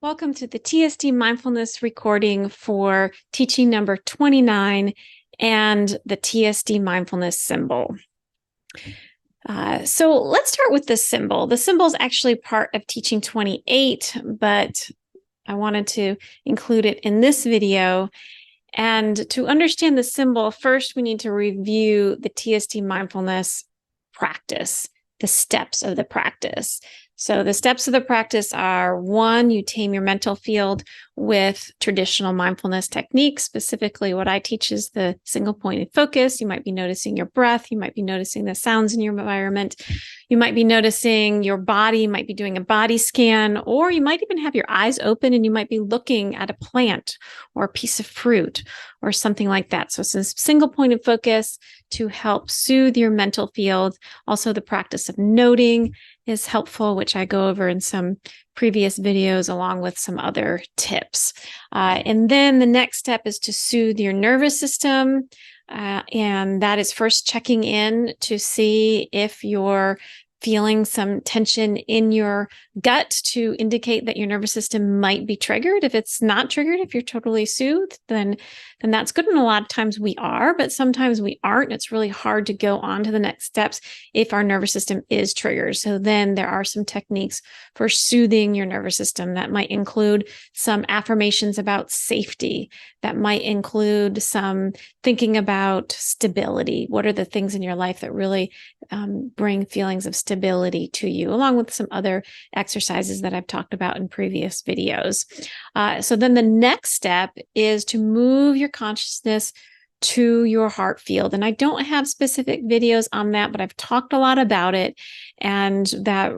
Welcome to the TSD Mindfulness recording for teaching number 29 and the TSD Mindfulness symbol. So let's start with the symbol. The symbol is actually part of teaching 28, but I wanted to include it in this video. And to understand the symbol, first we need to review the TSD Mindfulness practice, the steps of the practice. So the steps of the practice are: 1, you tame your mental field with traditional mindfulness techniques. Specifically, what I teach is the single pointed focus. You might be noticing your breath. You might be noticing the sounds in your environment. You might be noticing your body. You might be doing a body scan, or you might even have your eyes open and you might be looking at a plant or a piece of fruit or something like that. So it's a single pointed focus to help soothe your mental field. Also, the practice of noting is helpful, which I go over in some previous videos along with some other tips. And then the next step is to soothe your nervous system. And that is first checking in to see if you're feeling some tension in your gut to indicate that your nervous system might be triggered. If it's not triggered, if you're totally soothed, then that's good. And a lot of times we are, but sometimes we aren't. It's really hard to go on to the next steps if our nervous system is triggered. So then there are some techniques for soothing your nervous system that might include some affirmations about safety, that might include some thinking about stability. What are the things in your life that really bring feelings of stability to you, along with some other exercises that I've talked about in previous videos. So then the next step is to move your consciousness to your heart field. And I don't have specific videos on that, but I've talked a lot about it. And that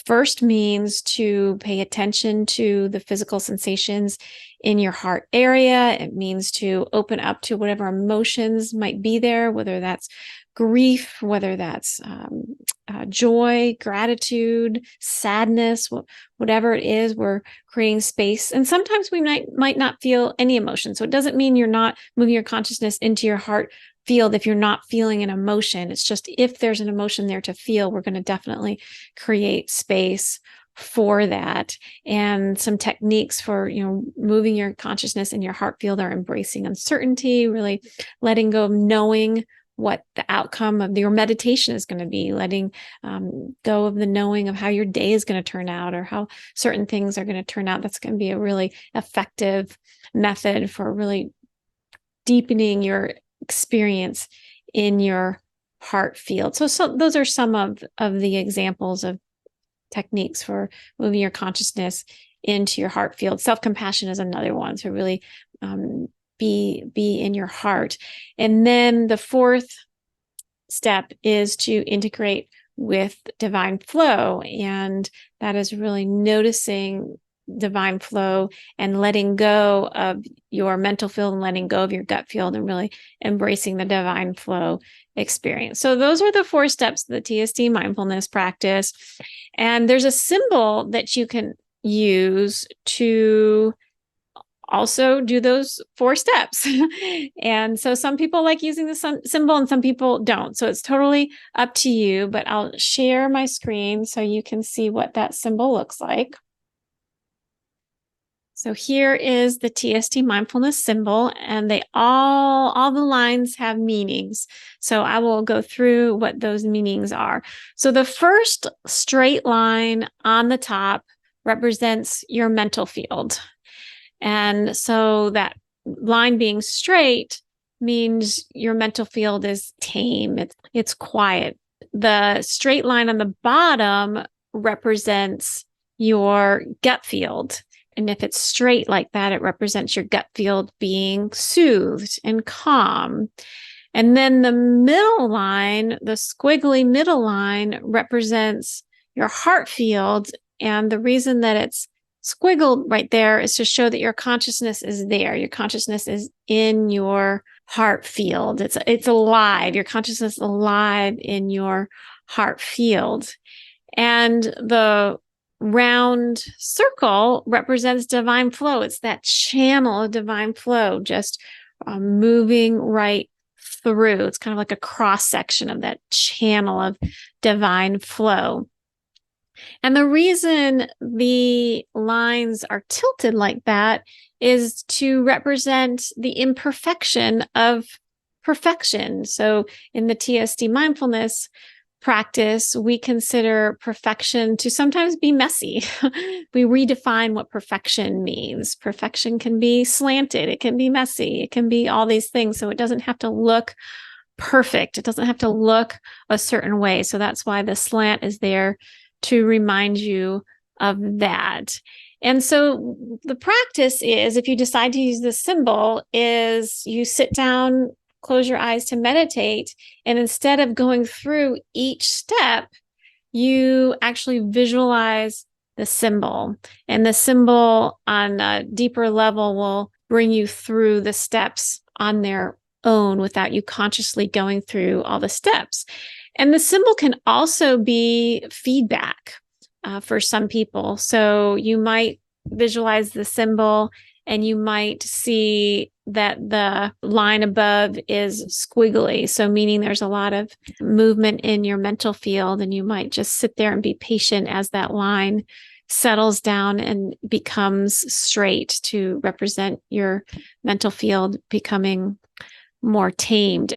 first means to pay attention to the physical sensations in your heart area. It means to open up to whatever emotions might be there, whether that's grief, whether that's joy, gratitude, sadness, whatever it is, we're creating space. And sometimes we might not feel any emotion. So it doesn't mean you're not moving your consciousness into your heart field if you're not feeling an emotion. It's just if there's an emotion there to feel, we're going to definitely create space for that. And some techniques for, moving your consciousness in your heart field are embracing uncertainty, really letting go of knowing what the outcome of your meditation is going to be, letting go of the knowing of how your day is going to turn out or how certain things are going to turn out. That's going to be a really effective method for really deepening your experience in your heart field. So those are some of the examples of techniques for moving your consciousness into your heart field. Self-compassion is another one. So really be in your heart. And then the fourth step is to integrate with divine flow. And that is really noticing divine flow and letting go of your mental field and letting go of your gut field and really embracing the divine flow experience. So those are the 4 steps of the TSD mindfulness practice. And there's a symbol that you can use to also do those 4 steps. And so some people like using the symbol and some people don't. So it's totally up to you, but I'll share my screen so you can see what that symbol looks like. So here is the TSD mindfulness symbol, and they all the lines have meanings. So I will go through what those meanings are. So the first straight line on the top represents your mental field. And so that line being straight means your mental field is tame. It's quiet. The straight line on the bottom represents your gut field. And if it's straight like that, it represents your gut field being soothed and calm. And then the middle line, the squiggly middle line, represents your heart field. And the reason that it's squiggled right there is to show that your consciousness is there. Your consciousness is in your heart field. It's alive. Your consciousness is alive in your heart field. And the round circle represents divine flow. It's that channel of divine flow just moving right through. It's kind of like a cross section of that channel of divine flow. And the reason the lines are tilted like that is to represent the imperfection of perfection. So in the TSD mindfulness practice, we consider perfection to sometimes be messy. We redefine what perfection means. Perfection can be slanted, it can be messy, it can be all these things. So it doesn't have to look perfect, it doesn't have to look a certain way. So that's why the slant is there to remind you of that. And so the practice is, if you decide to use this symbol, is you sit down, close your eyes to meditate, and instead of going through each step, you actually visualize the symbol. And the symbol on a deeper level will bring you through the steps on their own without you consciously going through all the steps. And the symbol can also be feedback for some people. So you might visualize the symbol and you might see that the line above is squiggly. So meaning there's a lot of movement in your mental field, and you might just sit there and be patient as that line settles down and becomes straight to represent your mental field becoming more tamed.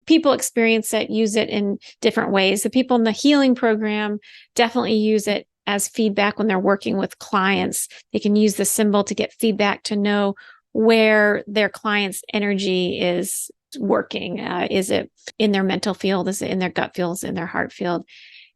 People experience it, use it in different ways. The people in the healing program definitely use it as feedback when they're working with clients. They can use the symbol to get feedback to know where their client's energy is working. Is it in their mental field? Is it in their gut field? Is it in their heart field?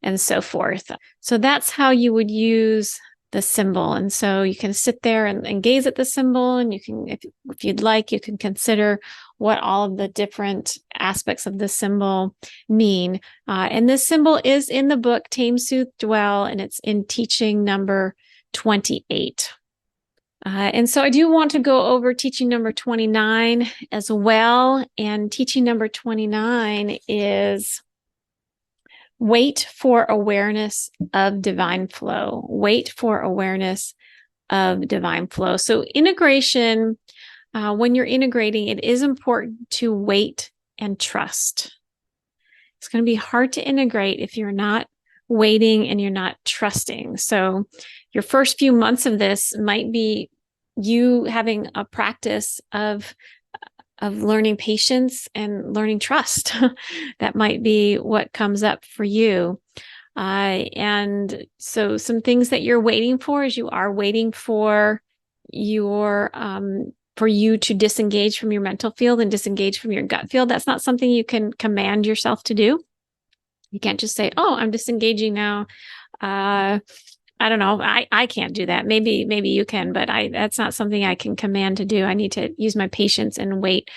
And so forth. So that's how you would use the symbol. And so you can sit there and gaze at the symbol, and you can, if you'd like, you can consider what all of the different aspects of the symbol mean. And this symbol is in the book, Tame, Soothe, Dwell, and it's in teaching number 28. And so I do want to go over teaching number 29 as well. And teaching number 29 is wait for awareness of divine flow. Wait for awareness of divine flow. So integration, when you're integrating, it is important to wait and trust. It's going to be hard to integrate if you're not waiting and you're not trusting. So your first few months of this might be you having a practice of learning patience and learning trust. That might be what comes up for you. And so some things that you're waiting for is you are waiting for for you to disengage from your mental field and disengage from your gut field. That's not something you can command yourself to do. You can't just say, oh, I'm disengaging now. I don't know. I can't do that. Maybe you can, but that's not something I can command to do. I need to use my patience and wait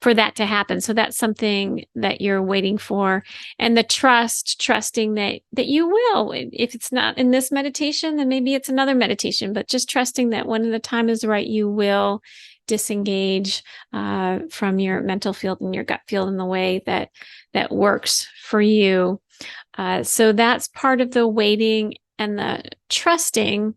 for that to happen. So that's something that you're waiting for. And the trusting that you will. If it's not in this meditation, then maybe it's another meditation, but just trusting that when the time is right, you will disengage from your mental field and your gut field in the way that works for you. So that's part of the waiting and the trusting,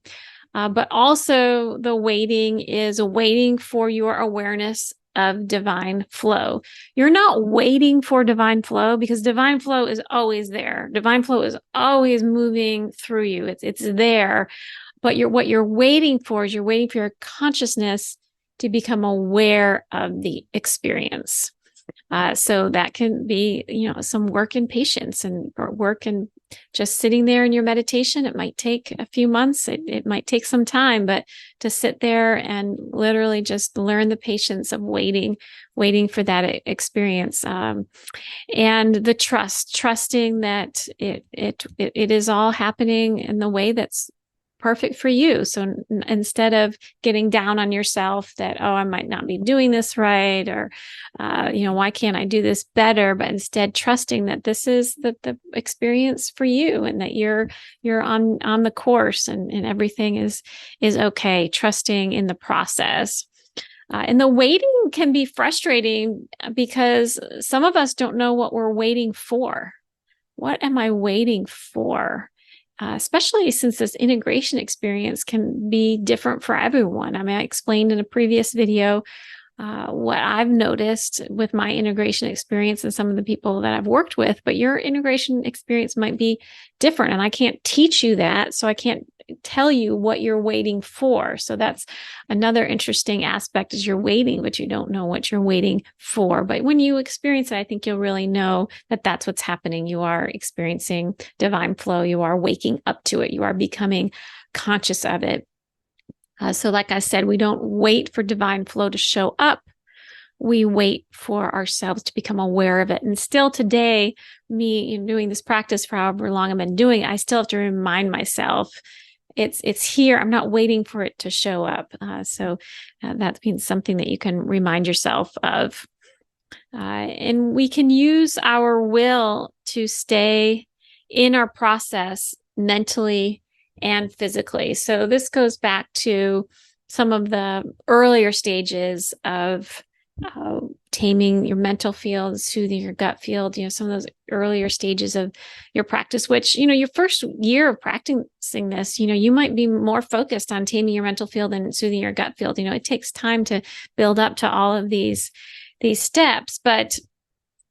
but also the waiting is waiting for your awareness of divine flow. You're not waiting for divine flow because divine flow is always there. Divine flow is always moving through you. It's there, but what you're waiting for is you're waiting for your consciousness to become aware of the experience. So that can be, some work in patience and or work in just sitting there in your meditation. It might take a few months. It might take some time, but to sit there and literally just learn the patience of waiting for that experience. And the trusting that it is all happening in the way that's perfect for you. So instead of getting down on yourself that, oh, I might not be doing this right, or, why can't I do this better? But instead trusting that this is the experience for you and that you're on the course and everything is okay. Trusting in the process. And the waiting can be frustrating because some of us don't know what we're waiting for. What am I waiting for? Especially since this integration experience can be different for everyone. I mean, I explained in a previous video what I've noticed with my integration experience and some of the people that I've worked with, but your integration experience might be different, and I can't teach you that. So I can't tell you what you're waiting for. So that's another interesting aspect, is you're waiting, but you don't know what you're waiting for. But when you experience it, I think you'll really know that that's what's happening. You are experiencing divine flow. You are waking up to it. You are becoming conscious of it. So like I said, we don't wait for divine flow to show up. We wait for ourselves to become aware of it. And still today, me doing this practice for however long I've been doing it, I still have to remind myself it's here. I'm not waiting for it to show up. So that means something that you can remind yourself of. And we can use our will to stay in our process mentally and physically. So this goes back to some of the earlier stages of taming your mental field, soothing your gut field, some of those earlier stages of your practice, which, your first year of practicing this, you might be more focused on taming your mental field and soothing your gut field. It takes time to build up to all of these steps, but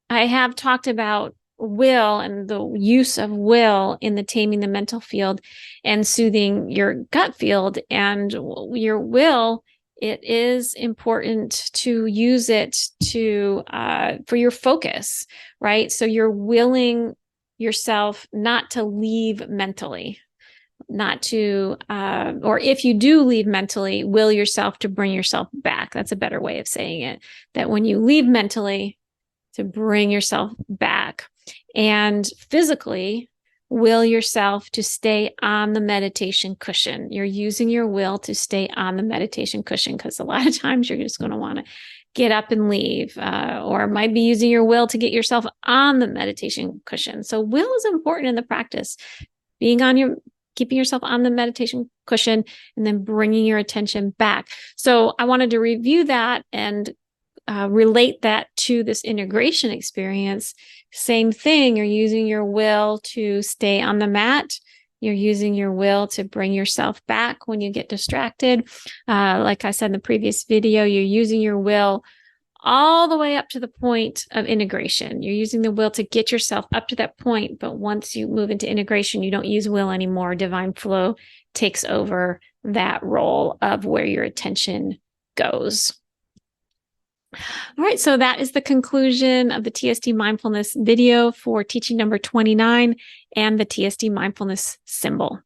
I have talked about will and the use of will in the taming the mental field and soothing your gut field. And your will, it is important to use it to for your focus, right? So you're willing yourself not to leave mentally, not to, or if you do leave mentally, will yourself to bring yourself back. That's a better way of saying it. That when you leave mentally, to bring yourself back. And physically, will yourself to stay on the meditation cushion. You're using your will to stay on the meditation cushion, because a lot of times you're just going to want to get up and leave, or might be using your will to get yourself on the meditation cushion. So will is important in the practice. Keeping yourself on the meditation cushion and then bringing your attention back. So I wanted to review that and relate that to this integration experience. Same thing. You're using your will to stay on the mat. You're using your will to bring yourself back when you get distracted. Like I said in the previous video, you're using your will all the way up to the point of integration. You're using the will to get yourself up to that point. But once you move into integration, you don't use will anymore. Divine flow takes over that role of where your attention goes. All right, so that is the conclusion of the TSD Mindfulness video for teaching number 29 and the TSD Mindfulness symbol.